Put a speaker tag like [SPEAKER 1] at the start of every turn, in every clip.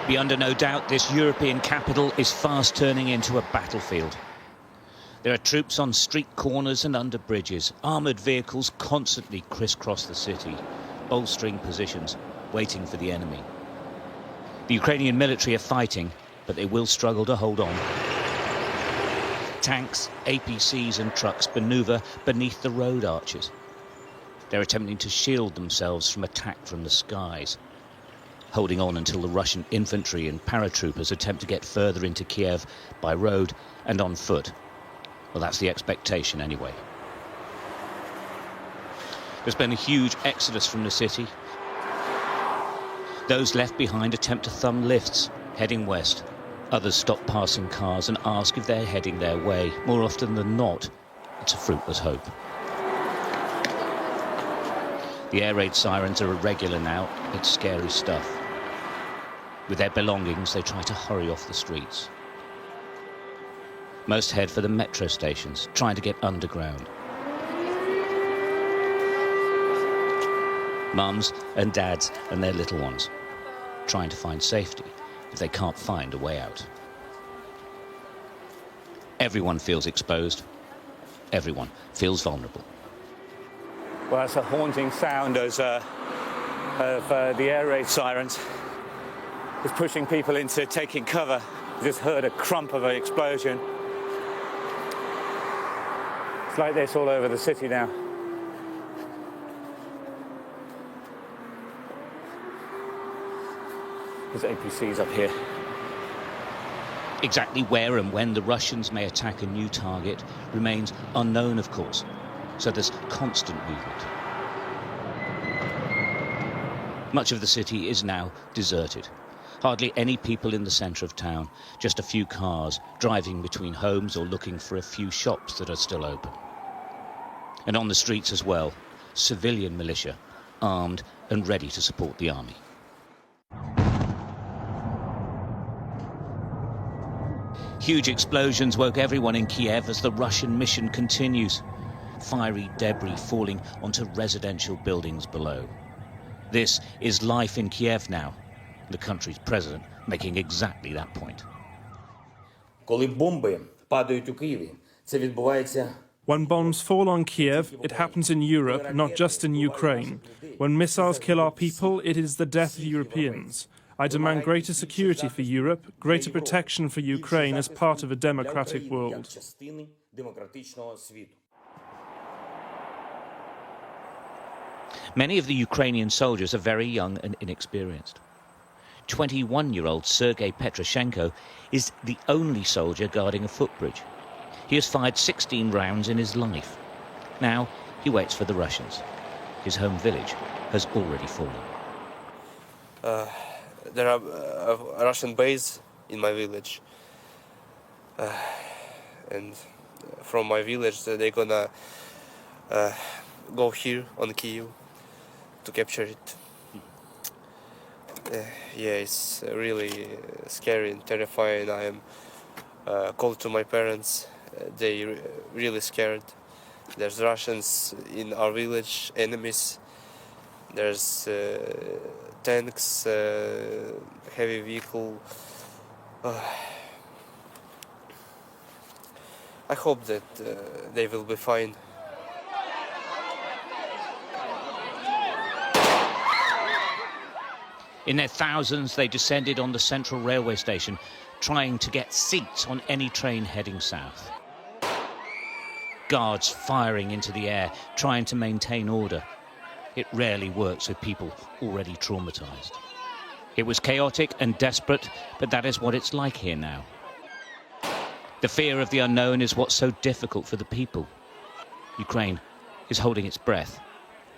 [SPEAKER 1] Be under no doubt, this European capital is fast turning into a battlefield. There are troops on street corners and under bridges. Armoured vehicles constantly crisscross the city, bolstering positions, waiting for the enemy. The Ukrainian military are fighting, but they will struggle to hold on. Tanks, APCs and trucks manoeuvre beneath the road arches. They're attempting to shield themselves from attack from the skies, holding on until the Russian infantry and paratroopers attempt to get further into Kyiv by road and on foot. Well, that's the expectation anyway. There's been a huge exodus from the city. Those left behind attempt to thumb lifts, heading west. Others stop passing cars and ask if they're heading their way. More often than not, it's a fruitless hope. The air raid sirens are irregular now. It's scary stuff. With their belongings, they try to hurry off the streets. Most head for the metro stations, trying to get underground. Mums and dads and their little ones, trying to find safety if they can't find a way out. Everyone feels exposed. Everyone feels vulnerable.
[SPEAKER 2] Well, that's a haunting sound of the air raid sirens. It's pushing people into taking cover. You just heard a crump of an explosion. It's like this all over the city now. There's APCs up here.
[SPEAKER 1] Exactly where and when the Russians may attack a new target remains unknown, of course, so there's constant movement. Much of the city is now deserted. Hardly any people in the centre of town, just a few cars driving between homes or looking for a few shops that are still open. And on the streets as well, civilian militia, armed and ready to support the army. Huge explosions woke everyone in Kyiv as the Russian mission continues. Fiery debris falling onto residential buildings below. This is life in Kyiv now. The country's president making exactly that point.
[SPEAKER 3] Коли бомби падають у Києві, це відбувається.
[SPEAKER 4] When bombs fall on Kiev, it happens in Europe, not just in Ukraine. When missiles kill our people, it is the death of Europeans. I demand greater security for Europe, greater protection for Ukraine as part of a democratic world.
[SPEAKER 1] Many of the Ukrainian soldiers are very young and inexperienced. 21-year-old Sergei Petroshenko is the only soldier guarding a footbridge. He has fired 16 rounds in his life. Now he waits for the Russians. His home village has already fallen.
[SPEAKER 5] There are a Russian base in my village. And from my village, they're gonna go here on Kyiv to capture it. Yeah, it's really scary and terrifying. I am called to my parents. They really scared. There's Russians in our village, enemies. There's tanks, heavy vehicle. I hope that they will be fine.
[SPEAKER 1] In their thousands, they descended on the central railway station, trying to get seats on any train heading south. Guards firing into the air, trying to maintain order. It rarely works with people already traumatized. It was chaotic and desperate, but that is what it's like here now. The fear of the unknown is what's so difficult for the people. Ukraine is holding its breath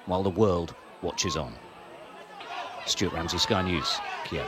[SPEAKER 1] while the world watches on. Stuart, Ramsay, Sky News, Kyiv.